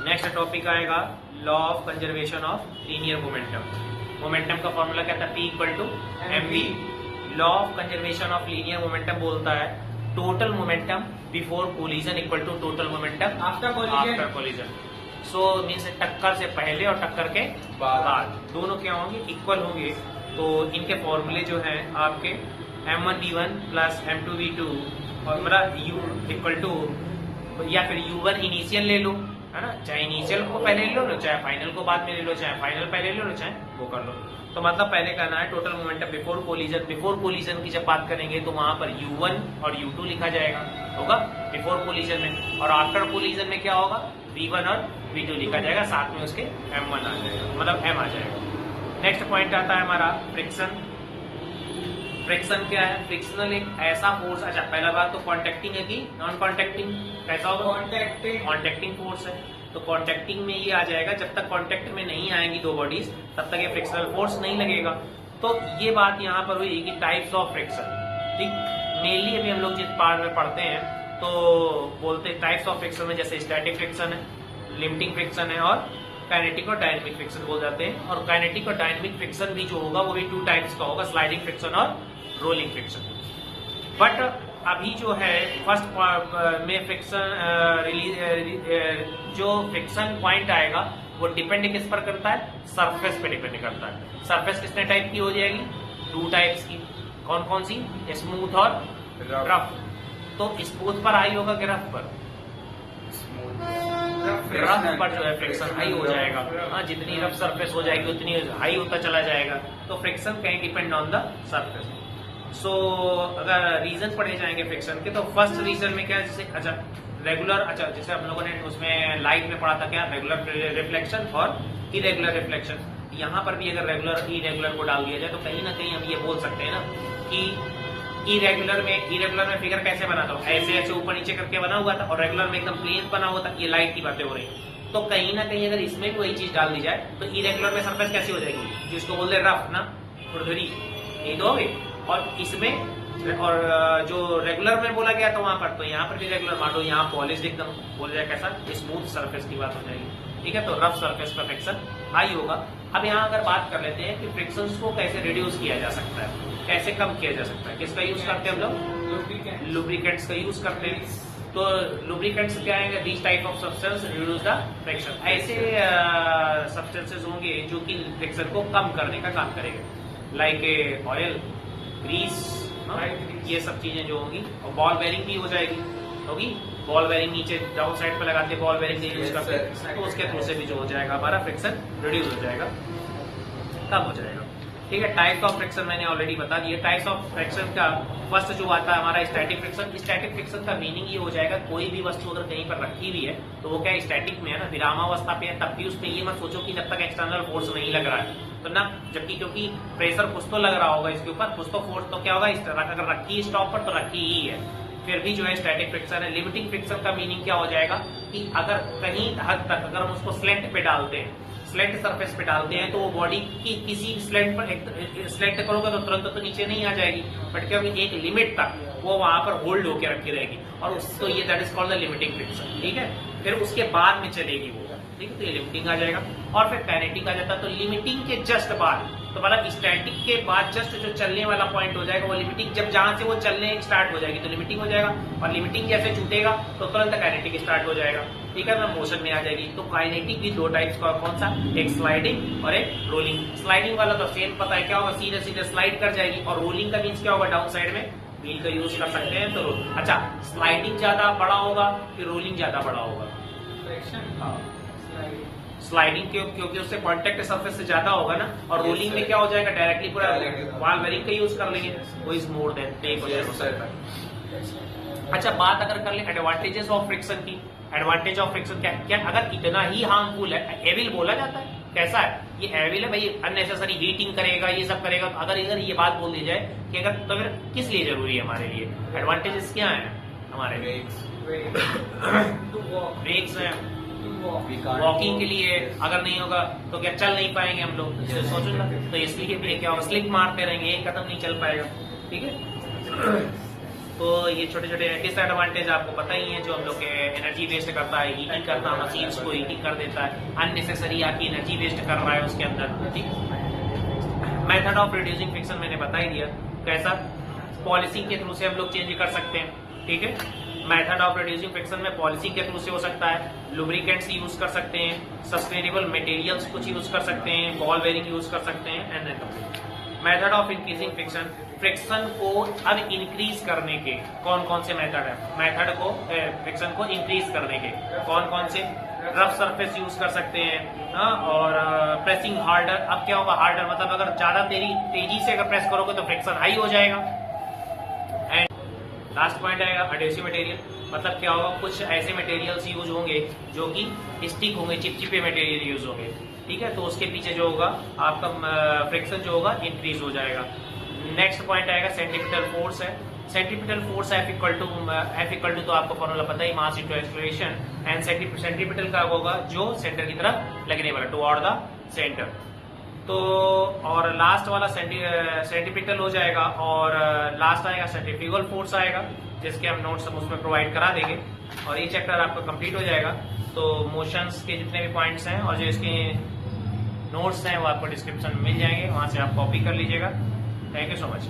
Next topic आएगा law of conservation of linear momentum. Momentum का formula क्या था? P equal to mv। Law of conservation of linear momentum बोलता है total momentum before collision equal to total momentum after collision. So means टक्कर से पहले और टक्कर के बाद दोनों क्या होंगे? इक्वल होंगे। तो इनके फॉर्मूले जो हैं आपके m1v1 प्लस m2v2 और मतलब u इक्वल टू, या फिर u1 इनिशियल ले लो, है ना, चाहे इनिशियल को पहले ले लो, चाहे फाइनल को बाद में ले लो, चाहे फाइनल पहले ले लो, चाहे वो कर लो। तो मतलब पहले करना है total momentum before collision. Before collision की जब बात करेंगे तो वहां पर u1 और u2 लिखा जाएगा, होगा बिफोर कोलिजन में। और आफ्टर कोलिजन में क्या होगा? v1 और v2 लिखा जाएगा, साथ में उसके m1 आ जाएगा, मतलब m आ जाएगा। नेक्स्ट पॉइंट आता है हमारा फ्रिक्शन। फ्रिक्शन क्या है? फ्रिक्शनल एक ऐसा फोर्स। अच्छा, पहला बात तो कॉन्टेक्टिंग है कि नॉन कॉन्टेक्टिंग? कैसा होगा? कॉन्टेक्टिंग फोर्स है। तो कॉन्टेक्टिंग में ये आ जाएगा, जब तक कॉन्टेक्ट में नहीं आएंगी दो बॉडीज तब तक ये फ्रिक्शनल फोर्स नहीं लगेगा। तो ये बात यहाँ पर हुई कि टाइप्स ऑफ फ्रिक्शन। ठीक, मेनली अभी हम लोग जिस पार्ट में पढ़ते हैं तो बोलते हैं टाइप्स ऑफ फ्रिक्शन में, जैसे स्टैटिक फ्रिक्शन है, लिमिटिंग फ्रिक्शन है और काइनेटिक और डायनेमिक फ्रिक्शन बोल जाते हैं। और काइनेटिक और डायनेमिक फ्रिक्शन भी जो होगा वो भी 2 टाइप्स का होगा, स्लाइडिंग फ्रिक्शन और रोलिंग फ्रिक्शन। बट अभी जो है फर्स्ट में फ्रिक्शन जो फ्रिक्शन पॉइंट आएगा वो डिपेंड किस पर करता है? सरफेस पे डिपेंड करता है। सरफेस कितने टाइप की हो जाएगी? 2 टाइप्स की। कौन कौन सी? स्मूथ और रफ। तो स्मूथ पर हाई होगा कि रफ पर? रफ पर जो है फ्रिक्शन हाई हो जाएगा। हाँ, जितनी रफ सरफेस हो जाएगी उतनी हाई होता चला जाएगा। तो friction can depend on the surface. So अगर रीजन पढ़े जाएंगे फ्रिक्शन के, तो फर्स्ट रीजन में क्या है? जैसे अच्छा रेगुलर, अच्छा जैसे हम लोगों ने उसमें लाइट में पढ़ा था क्या? रेगुलर रिफ्लेक्शन और इरेगुलर रिफ्लेक्शन। यहाँ पर भी अगर रेगुलर इरेगुलर को डाल दिया जाए तो कहीं ना कहीं हम ये बोल सकते हैं ना कि इरेगुलर में फिगर कैसे बना था? ऐसे ऐसे ऊपर नीचे करके बना हुआ था, और रेगुलर में एकदम प्लेन बना हुआ था। ये लाइट की बातें हो रही। तो कहीं ना कहीं अगर इसमें भी वही चीज डाल दी जाए तो इरेगुलर में सरफेस कैसी हो जाएगी? जिसको बोलते हैं रफ ना, खुरदरी, ये तो होगी। और इसमें और जो रेगुलर में बोला गया था वहां पर, तो यहाँ पर भी रेगुलर मान लो यहाँ पॉलिश एकदम बोल जाए कैसा? स्मूथ सरफेस की बात हो जाएगी। ठीक है, तो रफ सरफेस पर फ्रिक्शन हाई होगा। अब यहाँ अगर बात कर लेते हैं कि फ्रिक्शंस को कैसे रिड्यूस किया जा सकता है, कैसे कम किया जा सकता है। किसका यूज करते हैं हम लोग? लुब्रिकेंट्स का यूज करते हैं। तो लुब्रिकेंट्स क्या है? These type of substance reduce the friction. ऐसे सब्सटेंसेस होंगे जो कि फ्रिक्शन को कम करने का काम करेंगे, लाइक ऑयल, ग्रीस, ये सब चीजें जो होंगी। और बॉल बेरिंग भी हो जाएगी, होगी। बॉल बेरिंग नीचे डाउन साइड पे लगाते हैं, बॉल बेरिंग यूज करते हैं, तो उसके थ्रू से भी जो हो जाएगा हमारा फ्रिक्शन रिड्यूस हो जाएगा, कम हो जाएगा। ठीक है, टाइप्स ऑफ फ्रिक्शन मैंने ऑलरेडी बता दिया। टाइप्स ऑफ फ्रिक्शन का फर्स्ट जो आता है हमारा स्टैटिक फ्रिक्शन। स्टैटिक फ्रिक्शन का मीनिंग ये हो जाएगा, कोई भी वस्तु अगर कहीं पर रखी हुई है तो वो क्या स्टैटिक में है ना, विरामावस्था पे है, तब भी उसमें ये मत सोचो कि जब तक एक्सटर्नल फोर्स नहीं लग रहा है तो ना, जबकि क्योंकि प्रेशर कुछ तो लग रहा होगा इसके ऊपर, कुछ तो फोर्स तो क्या होगा, अगर रखी स्टॉप पर तो रखी ही है, फिर भी जो है स्टैटिक फ्रिक्शन है। लिमिटिंग फ्रिक्शन का मीनिंग क्या हो जाएगा कि अगर कहीं हद तक अगर हम उसको स्लेंट पे डालते हैं, स्लेंट सरफेस पे डालते हैं, तो वो बॉडी की किसी स्लेंट पर स्लेंट करोगे तो तुरंत तो नीचे नहीं आ जाएगी, बट क्या एक लिमिट तक वो वहां पर होल्ड होकर रखी रहेगी, और उसको ये that is called the limiting friction. ठीक है, फिर उसके बाद में चलेगी वो, ठीक है, तो ये लिमिटिंग आ जाएगा। और फिर काइनेटिक आ जाता है। तो लिमिटिंग के जस्ट बाद, तो मतलब स्टैटिक के बाद जस्ट जो चलने वाला पॉइंट हो जाएगा वो लिमिटिंग, जब जहां से वो चलने स्टार्ट हो जाएगी तो लिमिटिंग हो जाएगा, और लिमिटिंग जैसे छूटेगा तो तुरंत काइनेटिक स्टार्ट हो जाएगा। ठीक है, मैं मोशन में आ जाएगी। तो काइनेटिक भी 2 टाइप्स का, कौन सा? एक स्लाइडिंग और एक रोलिंग। स्लाइडिंग वाला तो सेम पता है क्या होगा, सीधे सीधे स्लाइड कर जाएगी। और रोलिंग का मीन्स क्या होगा? डाउन साइड में व्हील का यूज कर सकते हैं। तो अच्छा, स्लाइडिंग ज्यादा बड़ा होगा कि रोलिंग ज्यादा बड़ा होगा? स्लाइडिंग क्योंकि उससे कॉन्टेक्ट सरफेस से ज्यादा होगा ना, और रोलिंग में क्या हो जाएगा? डायरेक्टली पूरा बॉल बेरिंग का यूज कर लेंगे, वो इज मोर देन टेक हो जाएगा। अच्छा, बात अगर कर ले एडवांटेजेस ऑफ फ्रिक्शन की। एडवांटेज ऑफ फ्रिक्शन क्या? अगर इतना ही हार्मफुल है, एविल बोला जाता है, कैसा है ये? एविल है भाई, अननेसेसरी हीटिंग करेगा, ये सब करेगा। तो अगर इधर ये बात बोल दी जाए कि अगर, तो फिर किस लिए जरूरी है हमारे लिए? एडवांटेजेस क्या है हमारे? ब्रेक्स है, वॉकिंग के लिए अगर नहीं होगा तो क्या चल नहीं पाएंगे हम लोग, सोचो ना। तो इसलिए भी क्या होगा? स्लिप मारते रहेंगे, एक कदम नहीं चल पाएगा। ठीक है, तो ये छोटे छोटे डिसएडवांटेज आपको पता ही है, जो हम लोग के एनर्जी वेस्ट करता है, हीटिंग करता है, मशीन्स को हीटिंग कर देता है, अननेसेसरी आपकी एनर्जी वेस्ट कर रहा है उसके अंदर। ठीक, मेथड ऑफ रिड्यूसिंग फ्रिक्शन मैंने बता ही दिया कैसा, पॉलिसिंग के थ्रू से हम लोग चेंज कर सकते हैं। ठीक है, मेथड ऑफ रिड्यूसिंग फ्रिक्शन में पॉलिसिंग के थ्रू से हो सकता है, लुब्रिकेंट्स यूज कर सकते हैं, सस्टेनेबल मटेरियल्स कुछ यूज कर सकते हैं, बॉल बेरिंग यूज कर सकते हैं, and then method of increasing friction, friction को अब इंक्रीज करने के कौन कौन से मेथड है, मेथड को फ्रिक्शन को इंक्रीज करने के कौन कौन से, रफ सरफेस यूज कर सकते हैं, और प्रेसिंग हार्डर। अब क्या होगा हार्डर, मतलब अगर ज्यादा तेजी से अगर प्रेस करोगे तो फ्रिक्शन हाई हो जाएगा। एंड लास्ट पॉइंट आएगा एडहेसिव मटेरियल, मतलब क्या होगा, कुछ ऐसे मटेरियल्स यूज होंगे जो कि स्टिक होंगे, चिपचिपे मटेरियल यूज होंगे। ठीक है, तो उसके पीछे जो होगा आपका फ्रिक्शन जो होगा इंक्रीज हो जाएगा। नेक्स्ट पॉइंट आएगा सेंट्रीपिटल फोर्स है। Centripetal force F equal to तो आपको फॉर्मूला पता ही, mass into acceleration, and centripetal का होगा जो सेंटर की तरफ लगने वाला, टुवर्ड द सेंटर। तो और लास्ट वाला सेंट्रीपिटल हो जाएगा, और लास्ट आएगा सेंट्रीफ्यूगल फोर्स आएगा, जिसके हम नोट्स हम उसमें प्रोवाइड करा देंगे, और ये चैप्टर आपका कंप्लीट हो जाएगा। तो मोशंस के जितने भी पॉइंट्स हैं और जो इसके नोट्स हैं वो आपको डिस्क्रिप्शन में मिल जाएंगे, वहां से आप कॉपी कर लीजिएगा। Thank you so much.